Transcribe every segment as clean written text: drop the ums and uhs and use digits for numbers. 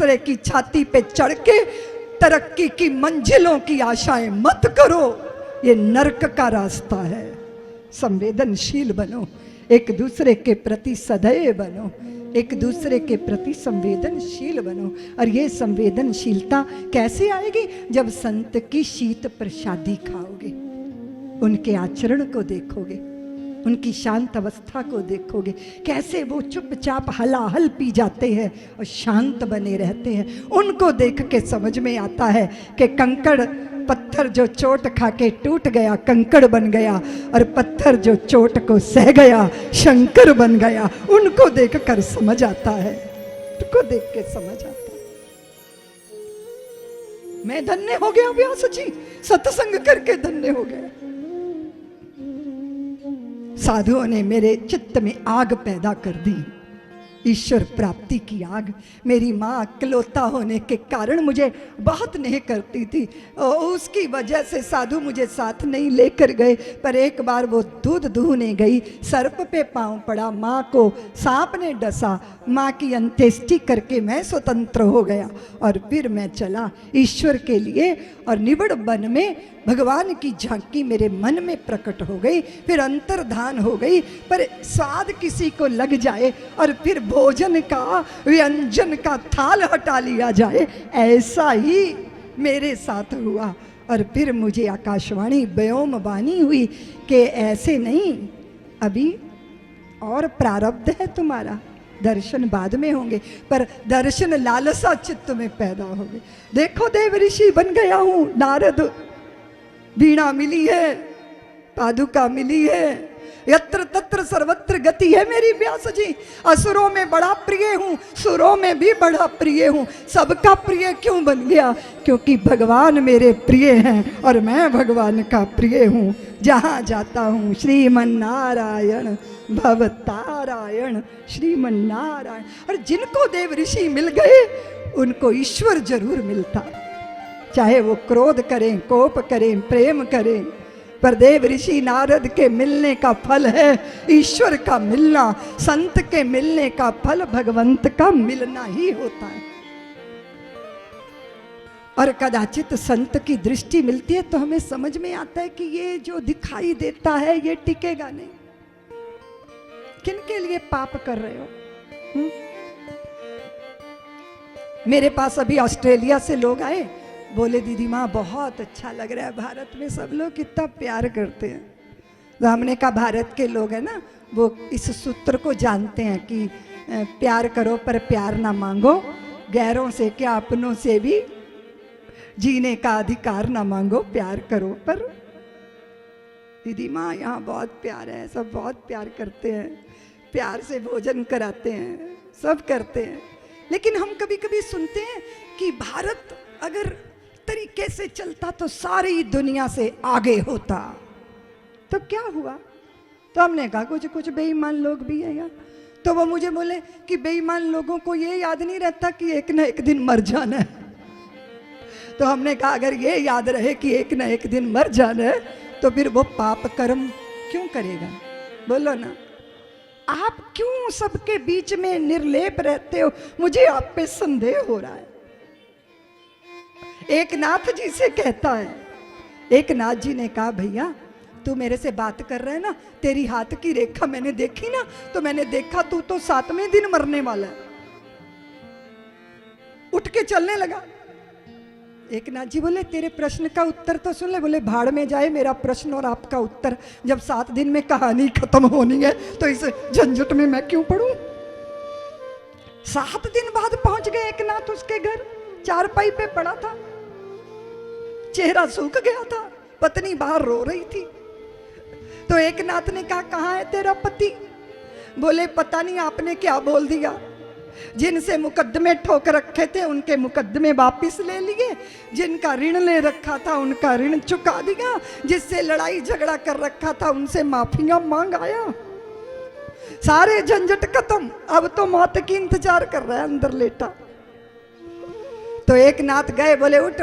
दूसरे की छाती पे चढ़ के तरक्की की मंजिलों की आशाएं मत करो, ये नरक का रास्ता है। संवेदनशील बनो, एक दूसरे के प्रति सदैव बनो, एक दूसरे के प्रति संवेदनशील बनो। और ये संवेदनशीलता कैसे आएगी? जब संत की शीत प्रसादी खाओगे, उनके आचरण को देखोगे, उनकी शांत अवस्था को देखोगे, कैसे वो चुपचाप हलाहल पी जाते हैं और शांत बने रहते हैं। उनको देख के समझ में आता है कि कंकड़ पत्थर जो चोट खा के टूट गया कंकड़ बन गया, और पत्थर जो चोट को सह गया शंकर बन गया। उनको देख कर समझ आता है, उनको देख के समझ आता है। मैं धन्य हो गया व्यास जी, सत्संग करके धन्य हो गया। साधुओं ने मेरे चित्त में आग पैदा कर दी, ईश्वर प्राप्ति की आग। मेरी माँ इकलौता होने के कारण मुझे बहुत नहीं करती थी, उसकी वजह से साधु मुझे साथ नहीं लेकर गए। पर एक बार वो दूध दूहने गई, सर्प पे पांव पड़ा, माँ को सांप ने डसा, माँ की अंत्येष्टि करके मैं स्वतंत्र हो गया। और फिर मैं चला ईश्वर के लिए, और निबड़ वन में भगवान की झांकी मेरे मन में प्रकट हो गई, फिर अंतर्धान हो गई। पर स्वाद किसी को लग जाए और फिर भोजन का व्यंजन का थाल हटा लिया जाए, ऐसा ही मेरे साथ हुआ। और फिर मुझे आकाशवाणी व्योम वाणी हुई कि ऐसे नहीं, अभी और प्रारब्ध है तुम्हारा, दर्शन बाद में होंगे, पर दर्शन लालसा चित्त में पैदा हो गई। देखो देव ऋषि बन गया हूं, नारद, वीणा मिली है, पादुका मिली है, यत्र तत्र सर्वत्र गति है मेरी व्यास जी। असुरों में बड़ा प्रिय हूँ, सुरों में भी बड़ा प्रिय हूँ। सबका प्रिय क्यों बन गया? क्योंकि भगवान मेरे प्रिय हैं और मैं भगवान का प्रिय हूँ। जहाँ जाता हूँ श्रीमन नारायण भवतारायण, श्रीमन नारायण। और जिनको देव ऋषि मिल गए उनको ईश्वर जरूर मिलता, चाहे वो क्रोध करें, कोप करें, प्रेम करें। पर देव ऋषि नारद के मिलने का फल है ईश्वर का मिलना, संत के मिलने का फल भगवंत का मिलना ही होता है। और कदाचित संत की दृष्टि मिलती है तो हमें समझ में आता है कि ये जो दिखाई देता है ये टिकेगा नहीं। किनके लिए पाप कर रहे हो? मेरे पास अभी ऑस्ट्रेलिया से लोग आए, बोले दीदी माँ बहुत अच्छा लग रहा है, भारत में सब लोग कितना प्यार करते हैं। तो हमने कहा भारत के लोग हैं ना, वो इस सूत्र को जानते हैं कि प्यार करो पर प्यार ना मांगो, गैरों से क्या अपनों से भी जीने का अधिकार ना मांगो, प्यार करो। पर दीदी माँ यहाँ बहुत प्यार है, सब बहुत प्यार करते हैं, प्यार से भोजन कराते हैं, सब करते हैं। लेकिन हम कभी कभी सुनते हैं कि भारत अगर तरीके से चलता तो सारी दुनिया से आगे होता। तो क्या हुआ? तो हमने कहा कुछ कुछ बेईमान लोग भी है यहाँ। तो वो मुझे बोले कि बेईमान लोगों को ये याद नहीं रहता कि एक ना एक दिन मर जाना है। तो हमने कहा अगर ये याद रहे कि एक ना एक दिन मर जाना है तो फिर वो पाप कर्म क्यों करेगा? बोलो ना, आप क्यों सबके बीच में निर्लेप रहते हो? मुझे आप पे संदेह हो रहा है। एक नाथ जी से कहता है, एक नाथ जी ने कहा भैया तू मेरे से बात कर रहा है ना, तेरी हाथ की रेखा मैंने देखी ना, तो मैंने देखा तू तो 7वें दिन मरने वाला है। उठ के चलने लगा। एक नाथ जी बोले तेरे प्रश्न का उत्तर तो सुन ले। बोले भाड़ में जाए मेरा प्रश्न और आपका उत्तर, जब 7 दिन में कहानी खत्म होनी है तो इस झंझट में मैं क्यों पढ़ूं? 7 दिन बाद पहुंच गए एक नाथ उसके घर, चारपाई पे पड़ा था, चेहरा सूख गया था, पत्नी बाहर रो रही थी। तो एक नाथ ने कहा कहाँ है तेरा पति? बोले पता नहीं आपने क्या बोल दिया, जिनसे मुकद्दमे ठोक रखे थे उनके मुकद्दमे वापिस ले लिए, जिनका ऋण ले रखा था उनका ऋण चुका दिया, जिससे लड़ाई झगड़ा कर रखा था उनसे माफियां मांग आया, सारे झंझट खत्म, अब तो मौत की इंतजार कर रहा है अंदर लेटा। तो एक नाथ गए, बोले उठ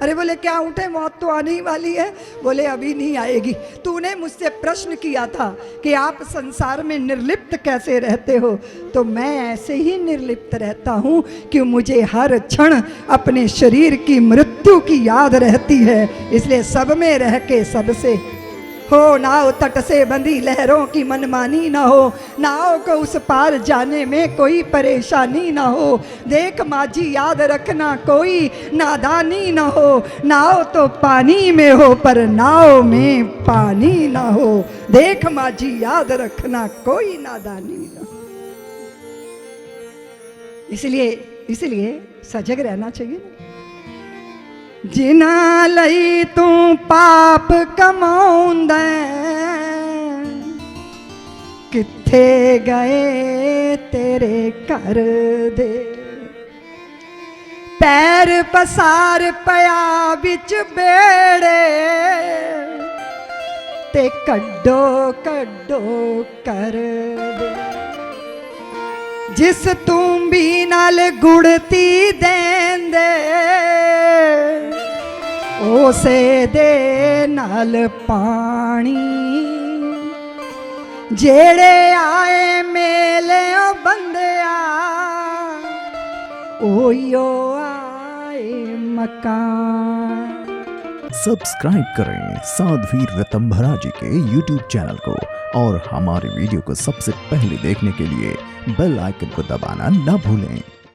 अरे बोले क्या उठे, मौत तो आने ही वाली है। बोले अभी नहीं आएगी। तूने मुझसे प्रश्न किया था कि आप संसार में निर्लिप्त कैसे रहते हो, तो मैं ऐसे ही निर्लिप्त रहता हूँ कि मुझे हर क्षण अपने शरीर की मृत्यु की याद रहती है। इसलिए सब में रह के सबसे हो, नाव तट से बंधी लहरों की मनमानी ना हो, नाव को उस पार जाने में कोई परेशानी ना हो। देख माझी याद रखना कोई नादानी ना हो, नाव तो पानी में हो पर नाव में पानी ना हो। देख माझी याद रखना कोई नादानी ना हो। इसलिए सजग रहना चाहिए। जिना लई तू पाप कमाउंदा, किथे गए तेरे घर दे। पैर पसार पया बिच बेड़े, ते कड्डो कड्डो कर दे। जिस तुम भी नाल गुड़ती देंदे, उसे दे नाल पानी। जेड़े आए मेले ओ बंदिया, ओयो आए मकान। सब्सक्राइब करें साध्वी ऋतंभरा जी के YouTube चैनल को और हमारे वीडियो को सबसे पहले देखने के लिए बेल आइकन को दबाना न भूलें।